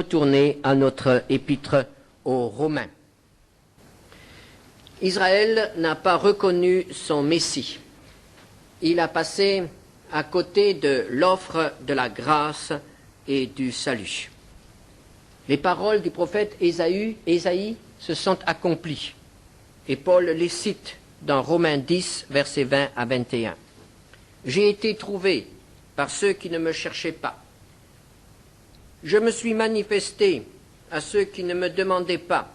Retourner à notre épître aux Romains. Israël n'a pas reconnu son Messie. Il a passé à côté de l'offre de la grâce et du salut. Les paroles du prophète Ésaïe se sont accomplies, et Paul les cite dans Romains 10, versets 20 à 21. « J'ai été trouvé par ceux qui ne me cherchaient pas. Je me suis manifesté à ceux qui ne me demandaient pas. »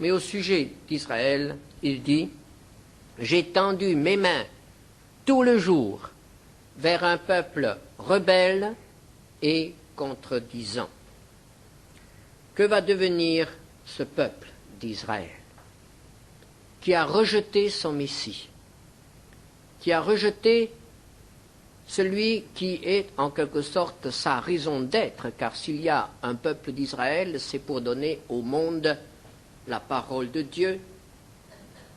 Mais au sujet d'Israël, il dit « J'ai tendu mes mains tout le jour vers un peuple rebelle et contredisant. » Que va devenir ce peuple d'Israël qui a rejeté son Messie, qui a rejeté celui qui est en quelque sorte sa raison d'être, car s'il y a un peuple d'Israël, c'est pour donner au monde la parole de Dieu,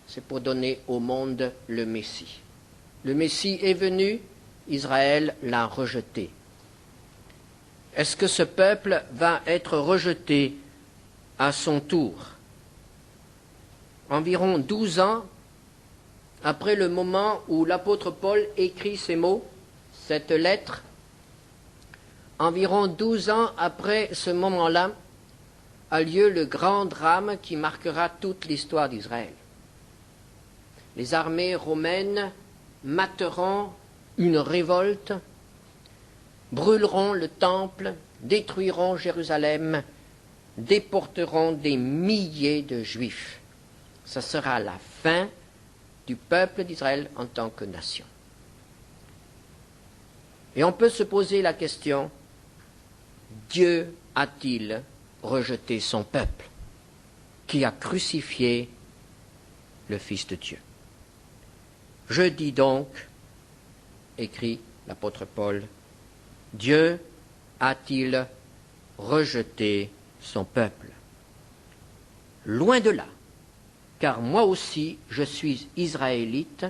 c'est pour donner au monde le Messie. Le Messie est venu, Israël l'a rejeté. Est-ce que ce peuple va être rejeté à son tour? Environ 12 ans après le moment où l'apôtre Paul écrit ces mots, cette lettre, environ 12 ans après ce moment-là, a lieu le grand drame qui marquera toute l'histoire d'Israël. Les armées romaines materont une révolte, brûleront le temple, détruiront Jérusalem, déporteront des milliers de Juifs. Ce sera la fin du peuple d'Israël en tant que nation. Et on peut se poser la question, Dieu a-t-il rejeté son peuple qui a crucifié le Fils de Dieu? Je dis donc, écrit l'apôtre Paul, Dieu a-t-il rejeté son peuple? Loin de là, car moi aussi je suis israélite,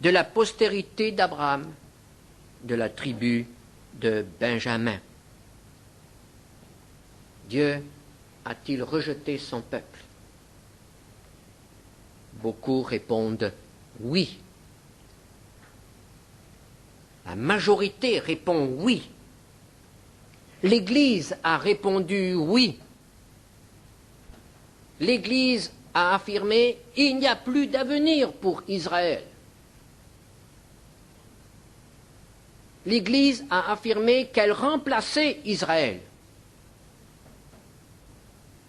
de la postérité d'Abraham, de la tribu de Benjamin. Dieu a-t-il rejeté son peuple? Beaucoup répondent oui. La majorité répond oui. L'Église a répondu oui. L'Église a affirmé il n'y a plus d'avenir pour Israël. L'Église a affirmé qu'elle remplaçait Israël.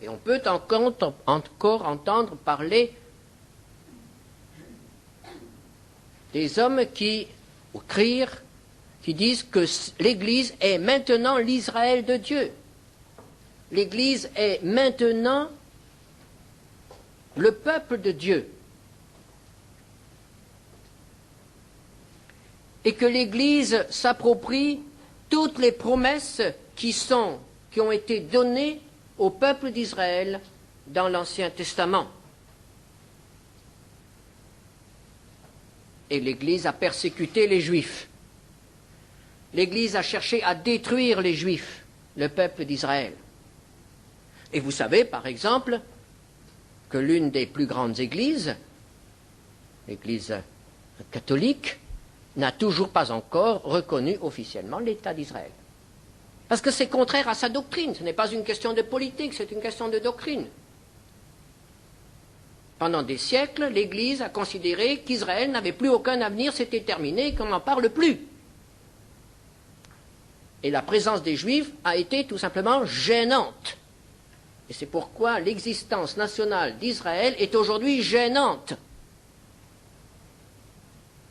Et on peut encore entendre parler des hommes qui crient, qui disent que l'Église est maintenant l'Israël de Dieu. L'Église est maintenant le peuple de Dieu. Et que l'Église s'approprie toutes les promesses qui ont été données au peuple d'Israël dans l'Ancien Testament. Et l'Église a persécuté les Juifs. L'Église a cherché à détruire les Juifs, le peuple d'Israël. Et vous savez, par exemple, que l'une des plus grandes églises, l'Église catholique, n'a toujours pas encore reconnu officiellement l'État d'Israël. Parce que c'est contraire à sa doctrine. Ce n'est pas une question de politique, c'est une question de doctrine. Pendant des siècles, l'Église a considéré qu'Israël n'avait plus aucun avenir, c'était terminé, qu'on n'en parle plus. Et la présence des Juifs a été tout simplement gênante. Et c'est pourquoi l'existence nationale d'Israël est aujourd'hui gênante.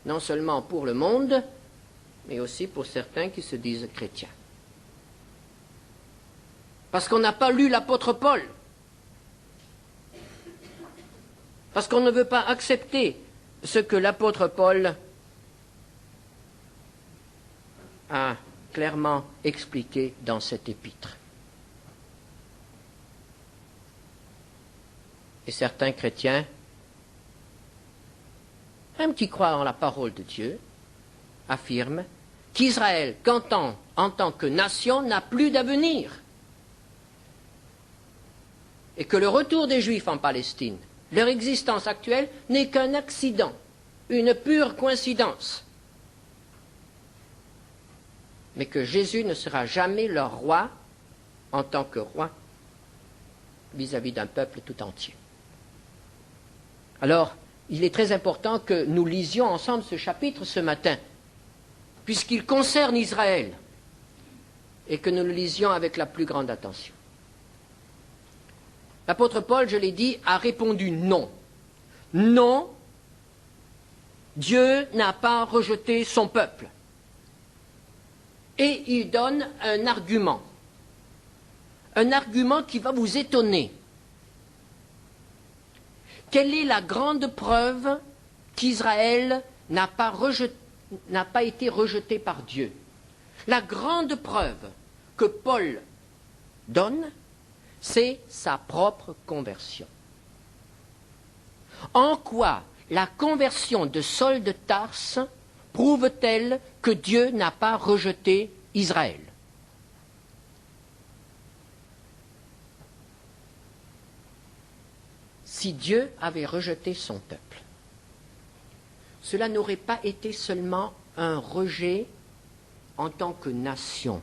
Non seulement pour le monde, mais aussi pour certains qui se disent chrétiens. Parce qu'on n'a pas lu l'apôtre Paul. Parce qu'on ne veut pas accepter ce que l'apôtre Paul a clairement expliqué dans cet épître. Et certains chrétiens, même qui croient en la parole de Dieu, affirment qu'Israël, en tant que nation, n'a plus d'avenir. et que le retour des Juifs en Palestine, leur existence actuelle, n'est qu'un accident, une pure coïncidence, mais que Jésus ne sera jamais leur roi en tant que roi vis-à-vis d'un peuple tout entier. Alors, il est très important que nous lisions ensemble ce chapitre ce matin, puisqu'il concerne Israël, et que nous le lisions avec la plus grande attention. L'apôtre Paul, je l'ai dit, a répondu non. Non, Dieu n'a pas rejeté son peuple. Et il donne un argument qui va vous étonner. Quelle est la grande preuve qu'Israël n'a pas été rejeté par Dieu? La grande preuve que Paul donne, c'est sa propre conversion. En quoi la conversion de Saul de Tarse prouve-t-elle que Dieu n'a pas rejeté Israël? Si Dieu avait rejeté son peuple, cela n'aurait pas été seulement un rejet en tant que nation,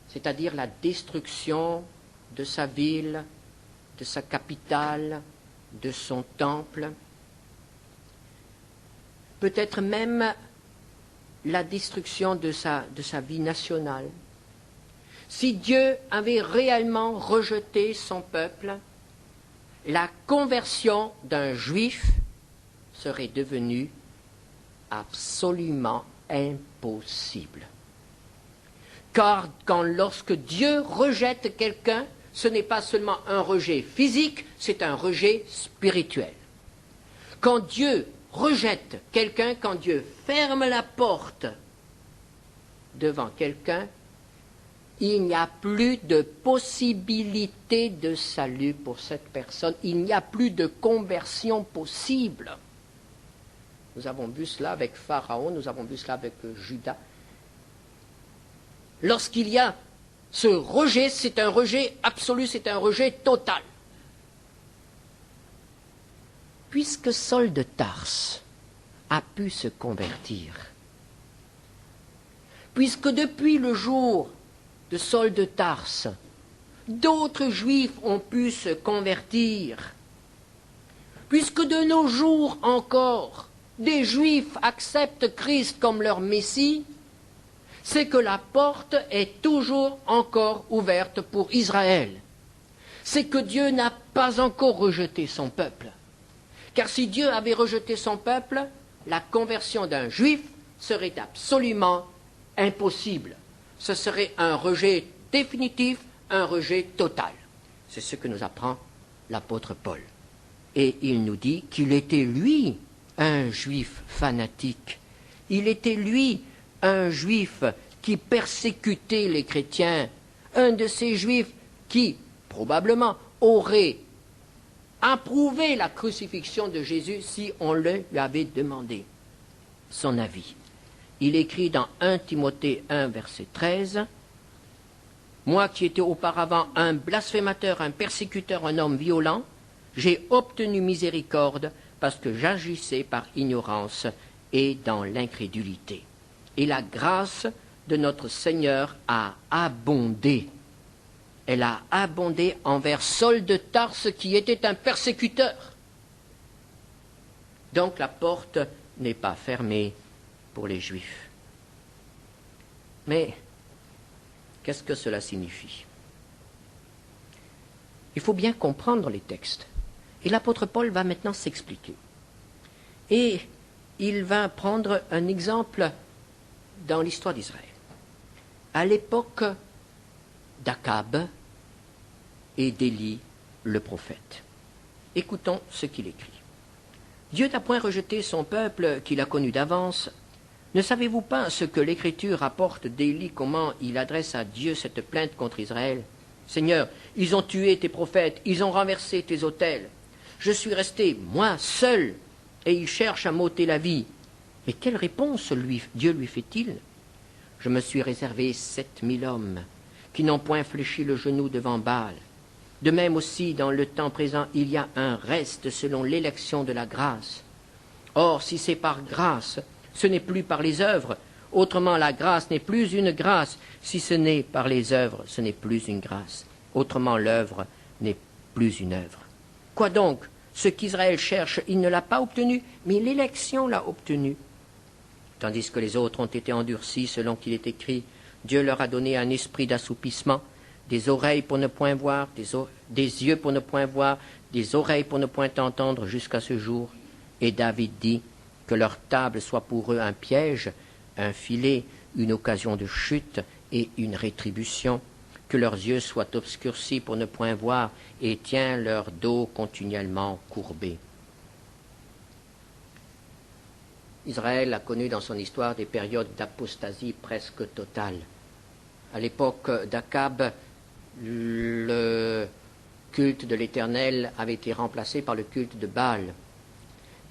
c'est-à-dire la destruction de sa ville, de sa capitale, de son temple, peut-être même la destruction de sa vie nationale. Si Dieu avait réellement rejeté son peuple, la conversion d'un juif serait devenue absolument impossible. Car lorsque Dieu rejette quelqu'un, ce n'est pas seulement un rejet physique, c'est un rejet spirituel. Quand Dieu rejette quelqu'un, quand Dieu ferme la porte devant quelqu'un, il n'y a plus de possibilité de salut pour cette personne. Il n'y a plus de conversion possible. Nous avons vu cela avec Pharaon, nous avons vu cela avec Judas. Lorsqu'il y a ce rejet, c'est un rejet absolu, c'est un rejet total. Puisque Saul de Tarse a pu se convertir, puisque depuis le jour de Saul de Tarse, d'autres Juifs ont pu se convertir, puisque de nos jours encore, des Juifs acceptent Christ comme leur Messie, c'est que la porte est toujours encore ouverte pour Israël. C'est que Dieu n'a pas encore rejeté son peuple. Car si Dieu avait rejeté son peuple, la conversion d'un Juif serait absolument impossible. Ce serait un rejet définitif, un rejet total. C'est ce que nous apprend l'apôtre Paul. Et il nous dit qu'il était, lui, un Juif fanatique. Il était, lui, un Juif qui persécutait les chrétiens. Un de ces Juifs qui, probablement, aurait approuvé la crucifixion de Jésus si on lui avait demandé son avis. Il écrit dans 1 Timothée 1, verset 13, « Moi qui étais auparavant un blasphémateur, un persécuteur, un homme violent, j'ai obtenu miséricorde parce que j'agissais par ignorance et dans l'incrédulité. Et la grâce de notre Seigneur a abondé. Elle a abondé envers Saul de Tarse qui était un persécuteur. Donc la porte n'est pas fermée pour les Juifs. Mais qu'est-ce que cela signifie? Il faut bien comprendre les textes. Et l'apôtre Paul va maintenant s'expliquer. Et il va prendre un exemple dans l'histoire d'Israël. À l'époque d'Akab et d'Élie, le prophète. Écoutons ce qu'il écrit. « Dieu n'a point rejeté son peuple qu'il a connu d'avance. Ne savez-vous pas ce que l'Écriture rapporte d'Élie, comment il adresse à Dieu cette plainte contre Israël? Seigneur, ils ont tué tes prophètes, ils ont renversé tes autels. Je suis resté, moi, seul, et ils cherchent à m'ôter la vie. Mais quelle réponse Dieu lui fait-il? Je me suis réservé 7000 hommes qui n'ont point fléchi le genou devant Baal. De même aussi, dans le temps présent, il y a un reste selon l'élection de la grâce. Or, si c'est par grâce, ce n'est plus par les œuvres. Autrement, la grâce n'est plus une grâce. Si ce n'est par les œuvres, ce n'est plus une grâce. Autrement, l'œuvre n'est plus une œuvre. Quoi donc? Ce qu'Israël cherche, il ne l'a pas obtenu, mais l'élection l'a obtenu. Tandis que les autres ont été endurcis, selon qu'il est écrit, Dieu leur a donné un esprit d'assoupissement, des oreilles pour ne point voir, des yeux pour ne point voir, des oreilles pour ne point entendre jusqu'à ce jour. Et David dit que leur table soit pour eux un piège, un filet, une occasion de chute et une rétribution, que leurs yeux soient obscurcis pour ne point voir et tient leur dos continuellement courbé. Israël a connu dans son histoire des périodes d'apostasie presque totale. À l'époque d'Akab, le culte de l'Éternel avait été remplacé par le culte de Baal.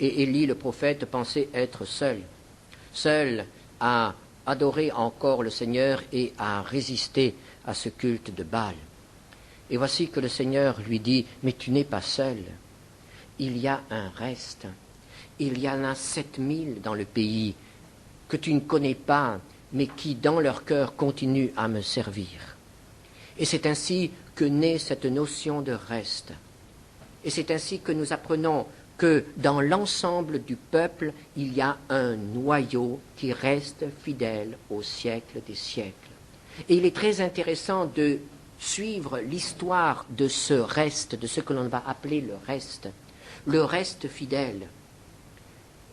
Et Élie, le prophète, pensait être seul à adorer encore le Seigneur et à résister à ce culte de Baal. Et voici que le Seigneur lui dit, « Mais tu n'es pas seul, il y a un reste. Il y en a 7000 dans le pays que tu ne connais pas, mais qui, dans leur cœur, continuent à me servir. » Et c'est ainsi que naît cette notion de reste. Et c'est ainsi que nous apprenons que dans l'ensemble du peuple, il y a un noyau qui reste fidèle au siècle des siècles. Et il est très intéressant de suivre l'histoire de ce reste, de ce que l'on va appeler le reste fidèle.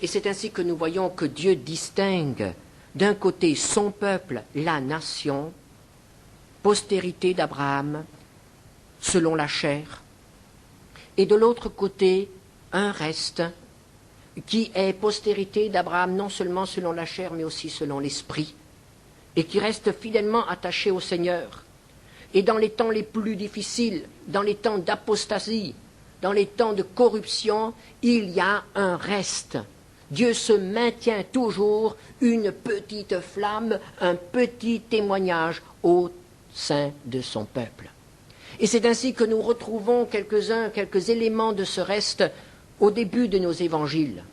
Et c'est ainsi que nous voyons que Dieu distingue d'un côté son peuple, la nation, postérité d'Abraham, selon la chair, et de l'autre côté, un reste qui est postérité d'Abraham non seulement selon la chair, mais aussi selon l'esprit, et qui reste fidèlement attaché au Seigneur. Et dans les temps les plus difficiles, dans les temps d'apostasie, dans les temps de corruption, il y a un reste. Dieu se maintient toujours une petite flamme, un petit témoignage au sein de son peuple. Et c'est ainsi que nous retrouvons quelques éléments de ce reste au début de nos évangiles.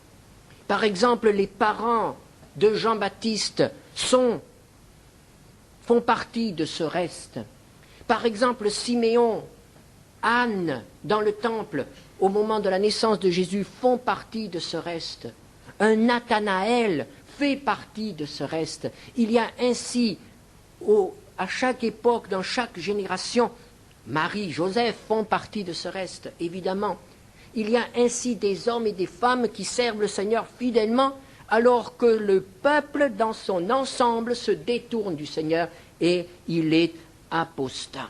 Par exemple, les parents de Jean-Baptiste font partie de ce reste. Par exemple, Siméon, Anne, dans le temple, au moment de la naissance de Jésus, font partie de ce reste. Un Nathanaël fait partie de ce reste. Il y a ainsi, à chaque époque, dans chaque génération, Marie, Joseph font partie de ce reste, évidemment. Il y a ainsi des hommes et des femmes qui servent le Seigneur fidèlement, alors que le peuple, dans son ensemble, se détourne du Seigneur et il est apostat.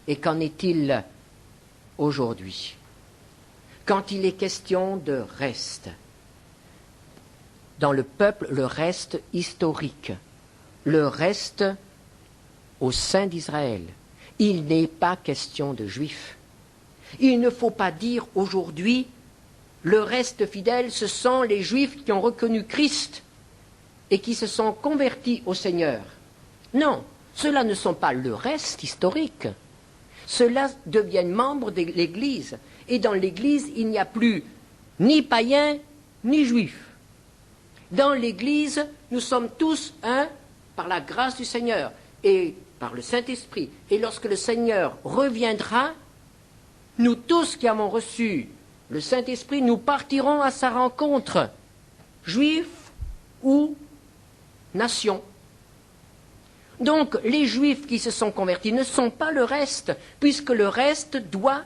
Et qu'en est-il aujourd'hui? Quand il est question de reste, dans le peuple, le reste historique, le reste au sein d'Israël, il n'est pas question de juifs. Il ne faut pas dire aujourd'hui, le reste fidèle, ce sont les juifs qui ont reconnu Christ et qui se sont convertis au Seigneur. Non, ceux-là ne sont pas le reste historique. Ceux-là deviennent membres de l'Église. Et dans l'Église, il n'y a plus ni païens, ni juifs. Dans l'Église, nous sommes tous un par la grâce du Seigneur et par le Saint-Esprit. Et lorsque le Seigneur reviendra, nous tous qui avons reçu le Saint-Esprit, nous partirons à sa rencontre, juifs ou nations. Donc, les Juifs qui se sont convertis ne sont pas le reste, puisque le reste doit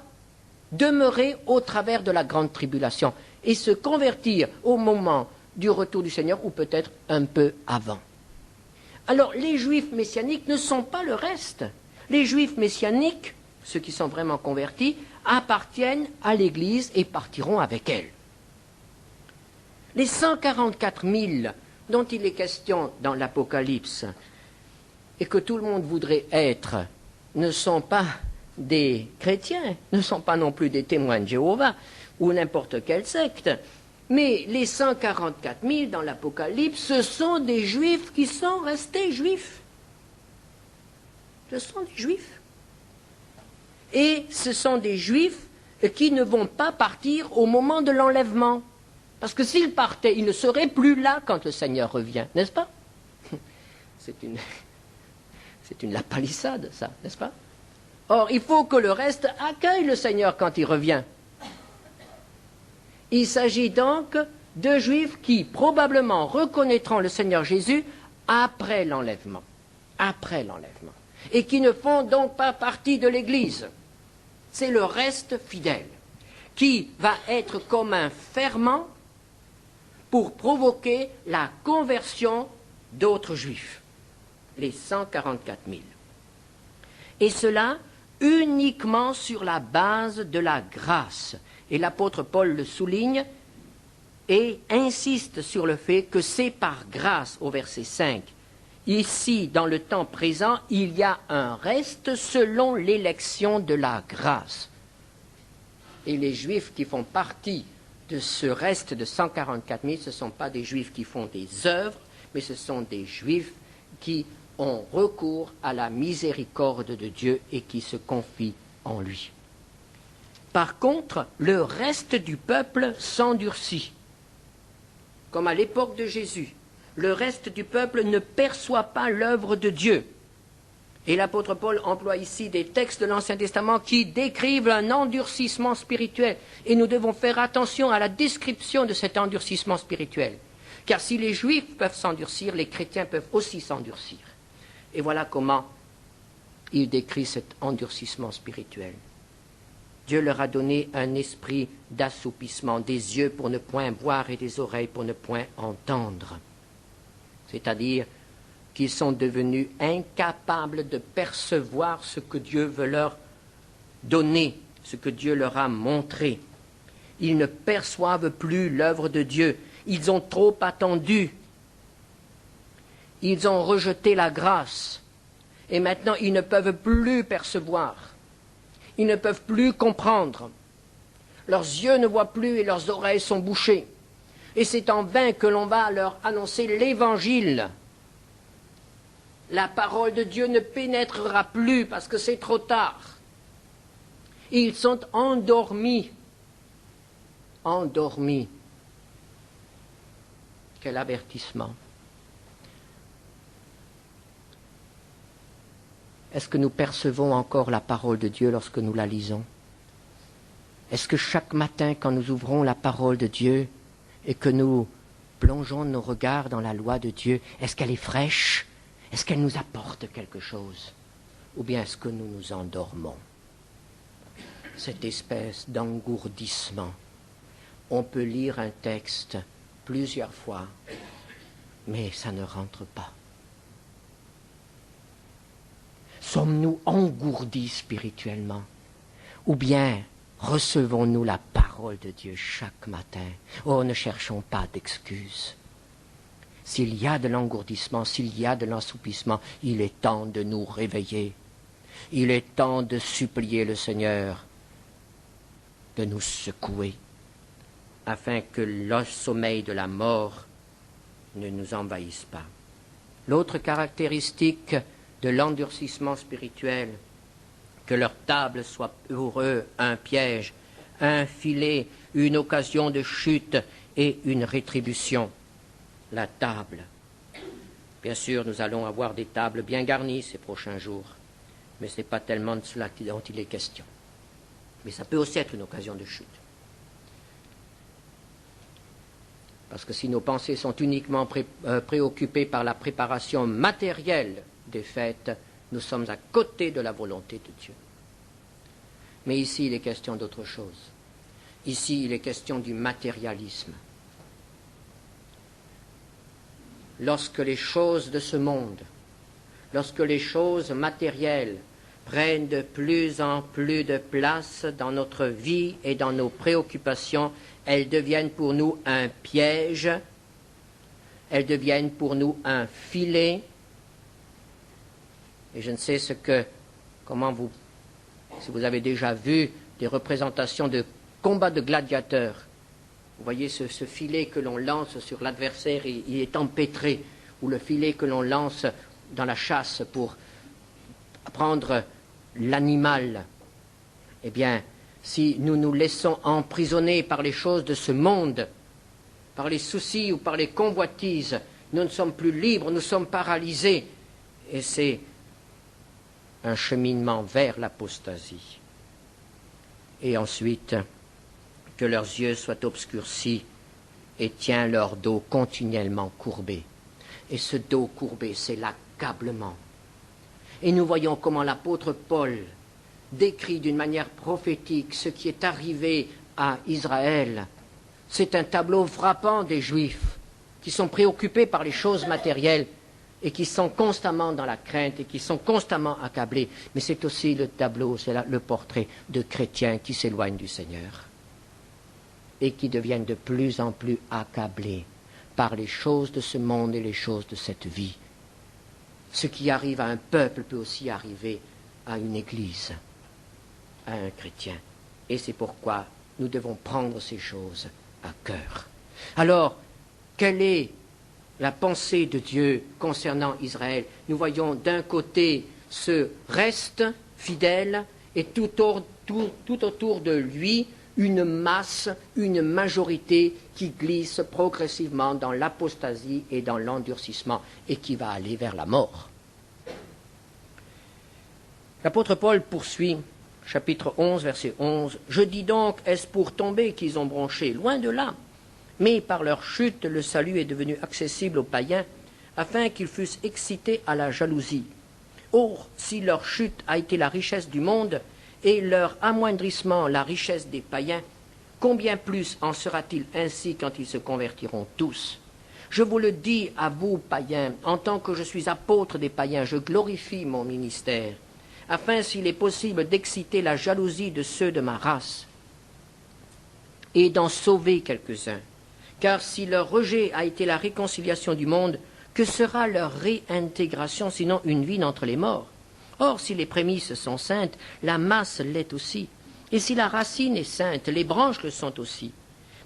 demeurer au travers de la grande tribulation et se convertir au moment du retour du Seigneur, ou peut-être un peu avant. Alors, les Juifs messianiques ne sont pas le reste. Les Juifs messianiques, ceux qui sont vraiment convertis, appartiennent à l'Église et partiront avec elle. Les 144 000 dont il est question dans l'Apocalypse, et que tout le monde voudrait être, ne sont pas des chrétiens, ne sont pas non plus des témoins de Jéhovah ou n'importe quelle secte, mais les 144 000 dans l'Apocalypse, ce sont des juifs qui sont restés juifs. Ce sont des juifs. Et ce sont des Juifs qui ne vont pas partir au moment de l'enlèvement. Parce que s'ils partaient, ils ne seraient plus là quand le Seigneur revient, n'est-ce pas? C'est une lapalissade, ça, n'est-ce pas? Or, il faut que le reste accueille le Seigneur quand il revient. Il s'agit donc de Juifs qui, probablement, reconnaîtront le Seigneur Jésus après l'enlèvement. Après l'enlèvement. Et qui ne font donc pas partie de l'Église. C'est le reste fidèle qui va être comme un ferment pour provoquer la conversion d'autres Juifs, les 144 000. Et cela uniquement sur la base de la grâce. Et l'apôtre Paul le souligne et insiste sur le fait que c'est par grâce, au verset 5. Ici, dans le temps présent, il y a un reste selon l'élection de la grâce. Et les Juifs qui font partie de ce reste de 144 000, ce ne sont pas des Juifs qui font des œuvres, mais ce sont des Juifs qui ont recours à la miséricorde de Dieu et qui se confient en lui. Par contre, le reste du peuple s'endurcit. Comme à l'époque de Jésus, le reste du peuple ne perçoit pas l'œuvre de Dieu. Et l'apôtre Paul emploie ici des textes de l'Ancien Testament qui décrivent un endurcissement spirituel. Et nous devons faire attention à la description de cet endurcissement spirituel. Car si les Juifs peuvent s'endurcir, les chrétiens peuvent aussi s'endurcir. Et voilà comment il décrit cet endurcissement spirituel. Dieu leur a donné un esprit d'assoupissement, des yeux pour ne point voir et des oreilles pour ne point entendre. C'est-à-dire qu'ils sont devenus incapables de percevoir ce que Dieu veut leur donner, ce que Dieu leur a montré. Ils ne perçoivent plus l'œuvre de Dieu. Ils ont trop attendu. Ils ont rejeté la grâce. Et maintenant, ils ne peuvent plus percevoir. Ils ne peuvent plus comprendre. Leurs yeux ne voient plus et leurs oreilles sont bouchées. Et c'est en vain que l'on va leur annoncer l'Évangile. La parole de Dieu ne pénétrera plus parce que c'est trop tard. Ils sont endormis. Endormis. Quel avertissement. Est-ce que nous percevons encore la parole de Dieu lorsque nous la lisons? Est-ce que chaque matin, quand nous ouvrons la parole de Dieu et que nous plongeons nos regards dans la loi de Dieu, est-ce qu'elle est fraîche? Est-ce qu'elle nous apporte quelque chose? Ou bien est-ce que nous nous endormons? Cette espèce d'engourdissement. On peut lire un texte plusieurs fois, mais ça ne rentre pas. Sommes-nous engourdis spirituellement? Ou bien recevons-nous la parole de Dieu chaque matin? Oh, ne cherchons pas d'excuses. S'il y a de l'engourdissement, s'il y a de l'assoupissement, il est temps de nous réveiller. Il est temps de supplier le Seigneur de nous secouer, afin que le sommeil de la mort ne nous envahisse pas. L'autre caractéristique de l'endurcissement spirituel, que leur table soit pour eux un piège, un filet, une occasion de chute et une rétribution. La table. Bien sûr, nous allons avoir des tables bien garnies ces prochains jours, mais ce n'est pas tellement de cela dont il est question. Mais ça peut aussi être une occasion de chute. Parce que si nos pensées sont uniquement préoccupées par la préparation matérielle des fêtes, nous sommes à côté de la volonté de Dieu. Mais ici, il est question d'autre chose. Ici, il est question du matérialisme. Lorsque les choses de ce monde, lorsque les choses matérielles prennent de plus en plus de place dans notre vie et dans nos préoccupations, elles deviennent pour nous un piège, elles deviennent pour nous un filet. Et je ne sais si vous avez déjà vu des représentations de combats de gladiateurs. Vous voyez ce filet que l'on lance sur l'adversaire, il est empêtré, ou le filet que l'on lance dans la chasse pour prendre l'animal Eh bien, si nous nous laissons emprisonner par les choses de ce monde, par les soucis ou par les convoitises, nous ne sommes plus libres, nous sommes paralysés. Et c'est un cheminement vers l'apostasie. Et ensuite, que leurs yeux soient obscurcis et tiens leur dos continuellement courbé. Et ce dos courbé, c'est l'accablement. Et nous voyons comment l'apôtre Paul décrit d'une manière prophétique ce qui est arrivé à Israël. C'est un tableau frappant des Juifs qui sont préoccupés par les choses matérielles et qui sont constamment dans la crainte et qui sont constamment accablés. Mais c'est aussi le tableau, c'est le portrait de chrétiens qui s'éloignent du Seigneur et qui deviennent de plus en plus accablés par les choses de ce monde et les choses de cette vie. Ce qui arrive à un peuple peut aussi arriver à une église, à un chrétien. Et c'est pourquoi nous devons prendre ces choses à cœur. Alors, quelle est la pensée de Dieu concernant Israël? Nous voyons d'un côté ce reste fidèle et tout autour de lui une masse, une majorité qui glisse progressivement dans l'apostasie et dans l'endurcissement et qui va aller vers la mort. L'apôtre Paul poursuit, chapitre 11, verset 11. « Je dis donc, est-ce pour tomber qu'ils ont bronché? Loin de là. Mais par leur chute, le salut est devenu accessible aux païens, afin qu'ils fussent excités à la jalousie. Or, si leur chute a été la richesse du monde, et leur amoindrissement la richesse des païens, combien plus en sera-t-il ainsi quand ils se convertiront tous? Je vous le dis à vous, païens, en tant que je suis apôtre des païens, je glorifie mon ministère, afin s'il est possible d'exciter la jalousie de ceux de ma race, et d'en sauver quelques-uns. Car si leur rejet a été la réconciliation du monde, que sera leur réintégration sinon une vie d'entre les morts? Or, si les prémices sont saintes, la masse l'est aussi. Et si la racine est sainte, les branches le sont aussi.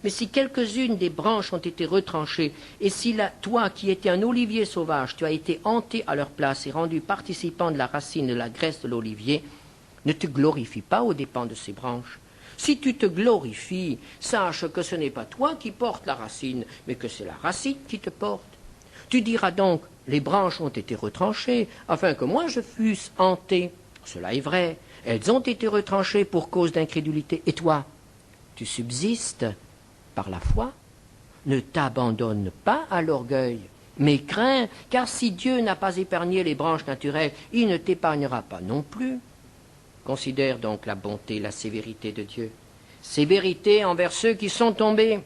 Mais si quelques-unes des branches ont été retranchées, et si toi, qui étais un olivier sauvage, tu as été hanté à leur place et rendu participant de la racine de la graisse de l'olivier, ne te glorifie pas aux dépens de ces branches. Si tu te glorifies, sache que ce n'est pas toi qui portes la racine, mais que c'est la racine qui te porte. Tu diras donc, les branches ont été retranchées, afin que moi je fusse hanté. Cela est vrai, elles ont été retranchées pour cause d'incrédulité. Et toi, tu subsistes par la foi. Ne t'abandonne pas à l'orgueil, mais crains, car si Dieu n'a pas épargné les branches naturelles, il ne t'épargnera pas non plus. Considère donc la bonté, la sévérité de Dieu. Sévérité envers ceux qui sont tombés.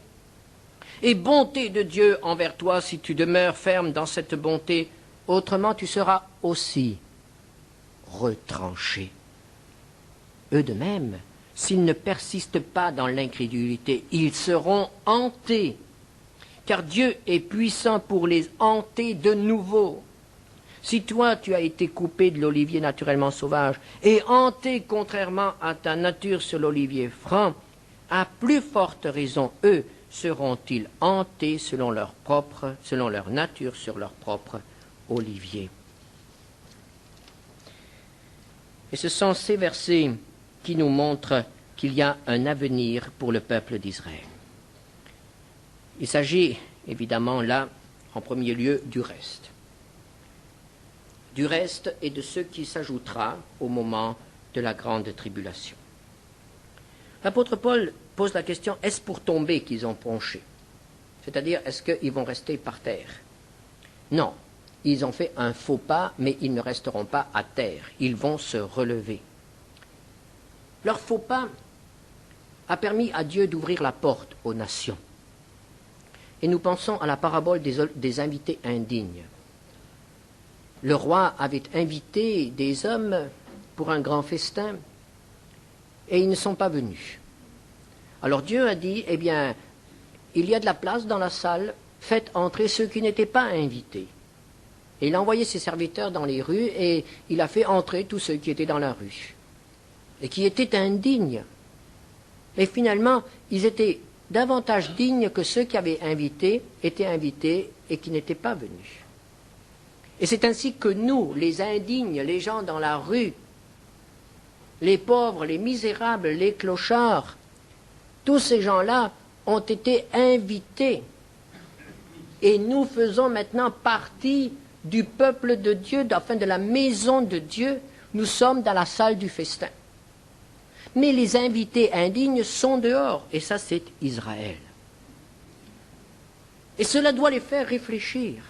Et bonté de Dieu envers toi si tu demeures ferme dans cette bonté, autrement tu seras aussi retranché. Eux de même, s'ils ne persistent pas dans l'incrédulité, ils seront hantés, car Dieu est puissant pour les hanter de nouveau. Si toi tu as été coupé de l'olivier naturellement sauvage et hanté contrairement à ta nature sur l'olivier franc, à plus forte raison eux seront-ils hantés selon leur nature sur leur propre olivier. Et ce sont ces versets qui nous montrent qu'il y a un avenir pour le peuple d'Israël. Il s'agit évidemment là, en premier lieu, du reste. Du reste et de ce qui s'ajoutera au moment de la grande tribulation. L'apôtre Paul pose la question, est-ce pour tomber qu'ils ont bronché? C'est-à-dire, est-ce qu'ils vont rester par terre? Non, ils ont fait un faux pas, mais ils ne resteront pas à terre. Ils vont se relever. Leur faux pas a permis à Dieu d'ouvrir la porte aux nations. Et nous pensons à la parabole des invités indignes. Le roi avait invité des hommes pour un grand festin, et ils ne sont pas venus. Alors Dieu a dit, eh bien, il y a de la place dans la salle, faites entrer ceux qui n'étaient pas invités. Et il a envoyé ses serviteurs dans les rues, et il a fait entrer tous ceux qui étaient dans la rue, et qui étaient indignes. Et finalement, ils étaient davantage dignes que ceux qui avaient étaient invités et qui n'étaient pas venus. Et c'est ainsi que nous, les indignes, les gens dans la rue, les pauvres, les misérables, les clochards, tous ces gens-là ont été invités. Et nous faisons maintenant partie du peuple de Dieu, enfin de la maison de Dieu. Nous sommes dans la salle du festin. Mais les invités indignes sont dehors, et ça c'est Israël. Et cela doit les faire réfléchir,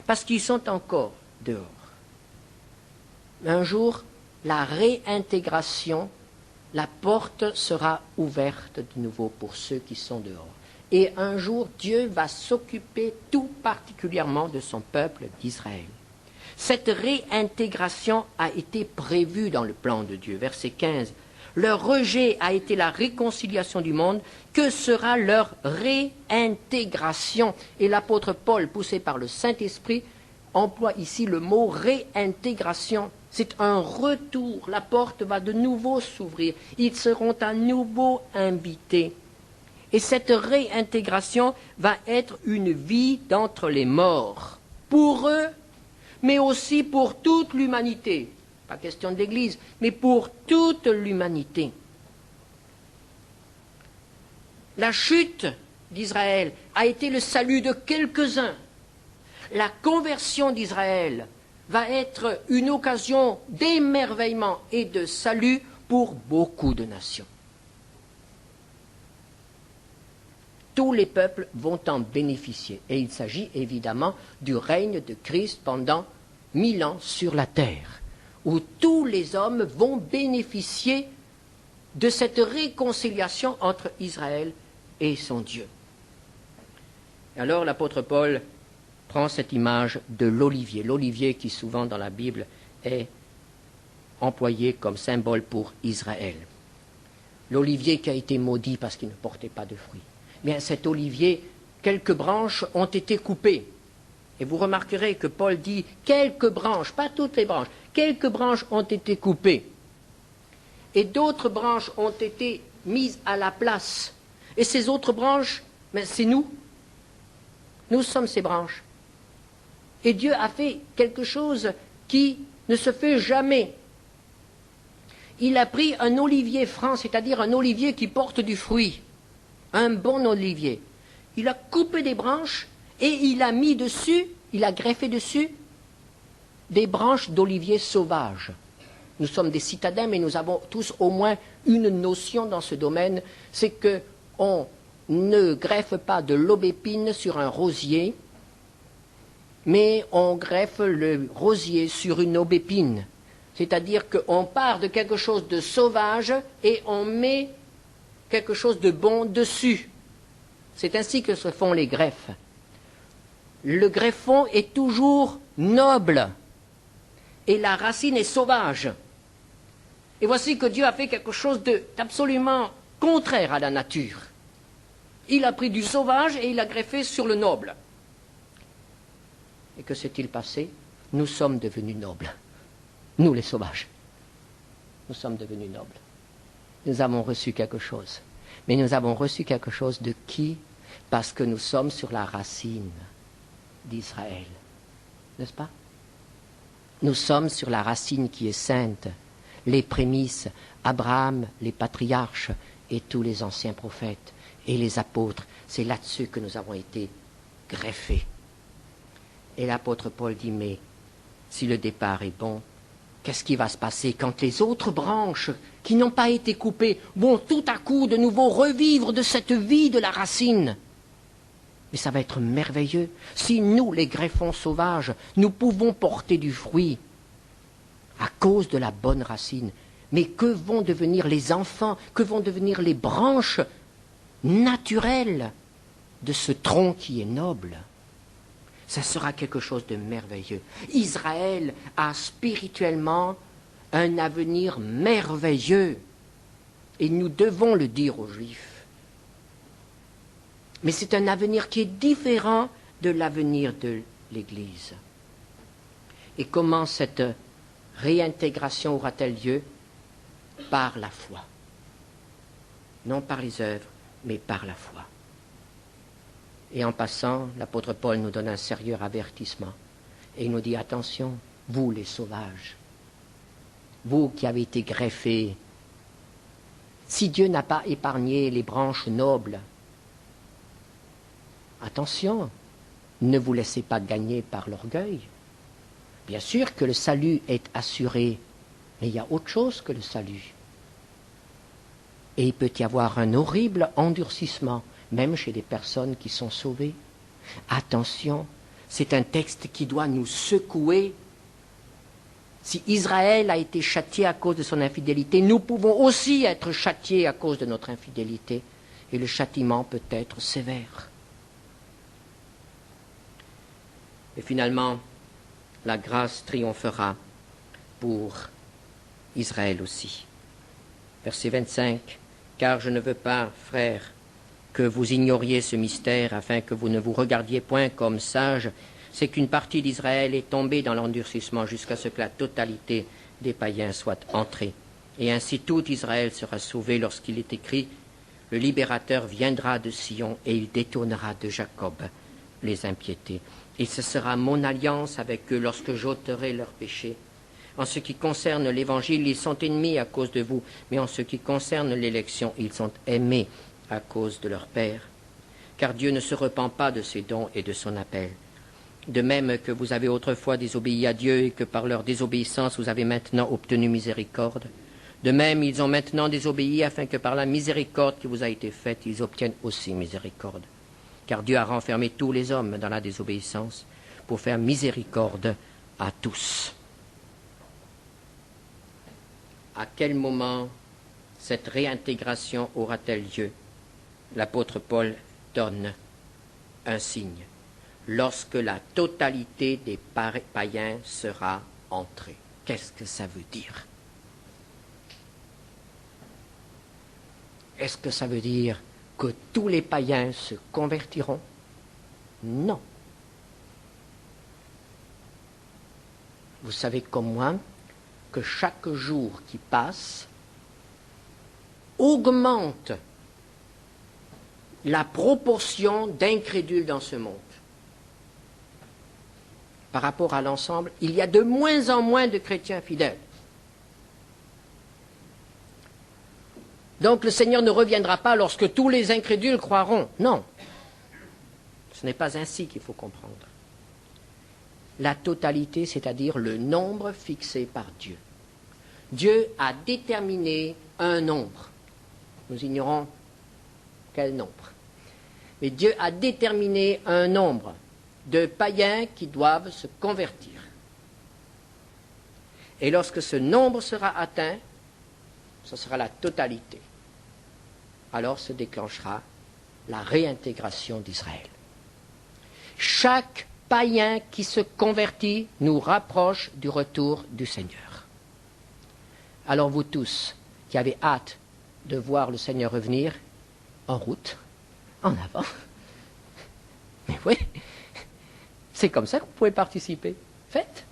parce qu'ils sont encore dehors. Un jour, la réintégration, la porte sera ouverte de nouveau pour ceux qui sont dehors. Et un jour, Dieu va s'occuper tout particulièrement de son peuple d'Israël. Cette réintégration a été prévue dans le plan de Dieu. Verset 15. Leur rejet a été la réconciliation du monde. Que sera leur réintégration? Et l'apôtre Paul, poussé par le Saint-Esprit, emploie ici le mot réintégration. C'est un retour. La porte va de nouveau s'ouvrir. Ils seront à nouveau invités. Et cette réintégration va être une vie d'entre les morts. Pour eux, mais aussi pour toute l'humanité. Pas question de l'Église, mais pour toute l'humanité. La chute d'Israël a été le salut de quelques-uns. La conversion d'Israël va être une occasion d'émerveillement et de salut pour beaucoup de nations. Tous les peuples vont en bénéficier. Et il s'agit évidemment du règne de Christ pendant 1000 ans sur la terre, où tous les hommes vont bénéficier de cette réconciliation entre Israël et son Dieu. Alors l'apôtre Paul prend cette image de l'olivier qui souvent dans la Bible est employé comme symbole pour Israël. L'olivier qui a été maudit parce qu'il ne portait pas de fruits. Bien, cet olivier, quelques branches ont été coupées. Et vous remarquerez que Paul dit quelques branches, pas toutes les branches, quelques branches ont été coupées. Et d'autres branches ont été mises à la place. Et ces autres branches, ben, c'est nous. Nous sommes ces branches. Et Dieu a fait quelque chose qui ne se fait jamais. Il a pris un olivier franc, c'est-à-dire un olivier qui porte du fruit. Un bon olivier. Il a coupé des branches et il a mis dessus, il a greffé dessus des branches d'olivier sauvages. Nous sommes des citadins, mais nous avons tous au moins une notion dans ce domaine, c'est qu'on ne greffe pas de l'aubépine sur un rosier, mais on greffe le rosier sur une aubépine. C'est-à-dire qu'on part de quelque chose de sauvage et on met quelque chose de bon dessus. C'est ainsi que se font les greffes. Le greffon est toujours noble et la racine est sauvage. Et voici que Dieu a fait quelque chose d'absolument contraire à la nature. Il a pris du sauvage et il l'a greffé sur le noble. Et que s'est-il passé? Nous sommes devenus nobles. Nous les sauvages. Nous sommes devenus nobles. Nous avons reçu quelque chose. Mais nous avons reçu quelque chose de qui? Parce que nous sommes sur la racine d'Israël. N'est-ce pas? Nous sommes sur la racine qui est sainte. Les prémices, Abraham, les patriarches et tous les anciens prophètes et les apôtres. C'est là-dessus que nous avons été greffés. Et l'apôtre Paul dit, mais si le départ est bon, qu'est-ce qui va se passer quand les autres branches qui n'ont pas été coupées vont tout à coup de nouveau revivre de cette vie de la racine? Mais ça va être merveilleux. Si nous, les greffons sauvages, nous pouvons porter du fruit à cause de la bonne racine, mais que vont devenir les enfants, que vont devenir les branches naturelles de ce tronc qui est noble? Ça sera quelque chose de merveilleux. Israël a spirituellement un avenir merveilleux. Et nous devons le dire aux Juifs. Mais c'est un avenir qui est différent de l'avenir de l'Église. Et comment cette réintégration aura-t-elle lieu? Par la foi. Non par les œuvres, mais par la foi. Et en passant, l'apôtre Paul nous donne un sérieux avertissement. Et il nous dit, attention, vous les sauvages, vous qui avez été greffés, si Dieu n'a pas épargné les branches nobles, attention, ne vous laissez pas gagner par l'orgueil. Bien sûr que le salut est assuré, mais il y a autre chose que le salut. Et il peut y avoir un horrible endurcissement, même chez des personnes qui sont sauvées. Attention, c'est un texte qui doit nous secouer. Si Israël a été châtié à cause de son infidélité, nous pouvons aussi être châtiés à cause de notre infidélité. Et le châtiment peut être sévère. Et finalement, la grâce triomphera pour Israël aussi. Verset 25. « Car je ne veux pas, frères, que vous ignoriez ce mystère, afin que vous ne vous regardiez point comme sages, c'est qu'une partie d'Israël est tombée dans l'endurcissement jusqu'à ce que la totalité des païens soit entrée. Et ainsi tout Israël sera sauvé lorsqu'il est écrit « Le libérateur viendra de Sion et il détournera de Jacob les impiétés. Et ce sera mon alliance avec eux lorsque j'ôterai leurs péchés. En ce qui concerne l'Évangile, ils sont ennemis à cause de vous, mais en ce qui concerne l'élection, ils sont aimés à cause de leur Père. Car Dieu ne se repent pas de ses dons et de son appel. De même que vous avez autrefois désobéi à Dieu et que par leur désobéissance vous avez maintenant obtenu miséricorde, de même ils ont maintenant désobéi afin que par la miséricorde qui vous a été faite, ils obtiennent aussi miséricorde. Car Dieu a renfermé tous les hommes dans la désobéissance pour faire miséricorde à tous. » À quel moment cette réintégration aura-t-elle lieu? L'apôtre Paul donne un signe. Lorsque la totalité des païens sera entrée. Qu'est-ce que ça veut dire? Est-ce que ça veut dire que tous les païens se convertiront? Non. Vous savez comme moi que chaque jour qui passe augmente la proportion d'incrédules dans ce monde. Par rapport à l'ensemble, il y a de moins en moins de chrétiens fidèles. Donc le Seigneur ne reviendra pas lorsque tous les incrédules croiront. Non, ce n'est pas ainsi qu'il faut comprendre. La totalité, c'est-à-dire le nombre fixé par Dieu. Dieu a déterminé un nombre. Nous ignorons quel nombre. Mais Dieu a déterminé un nombre de païens qui doivent se convertir. Et lorsque ce nombre sera atteint, ce sera la totalité. Alors se déclenchera la réintégration d'Israël. Chaque païen qui se convertit nous rapproche du retour du Seigneur. Alors vous tous qui avez hâte de voir le Seigneur revenir, en route, en avant. Mais oui, c'est comme ça que vous pouvez participer. Faites,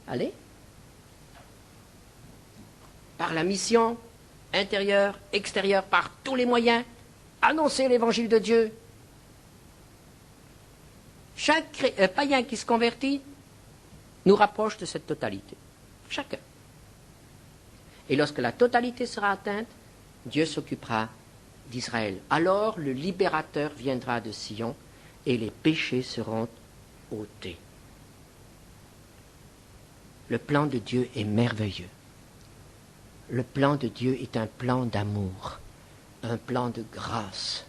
allez. Par la mission intérieure, extérieure, par tous les moyens, annoncez l'évangile de Dieu. Chaque païen qui se convertit nous rapproche de cette totalité. Chacun. Et lorsque la totalité sera atteinte, Dieu s'occupera d'Israël. Alors le libérateur viendra de Sion et les péchés seront ôtés. Le plan de Dieu est merveilleux. Le plan de Dieu est un plan d'amour, un plan de grâce.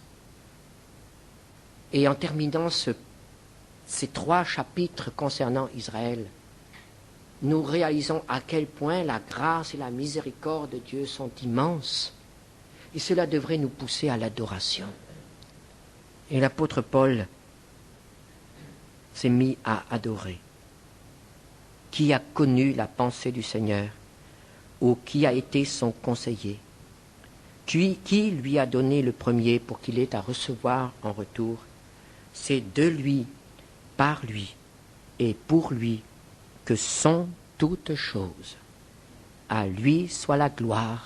Et en terminant ces 3 chapitres concernant Israël, nous réalisons à quel point la grâce et la miséricorde de Dieu sont immenses. Et cela devrait nous pousser à l'adoration. Et l'apôtre Paul s'est mis à adorer. Qui a connu la pensée du Seigneur, ou qui a été son conseiller? Qui lui a donné le premier pour qu'il ait à recevoir en retour? C'est de lui, par lui et pour lui que sont toutes choses. À lui soit la gloire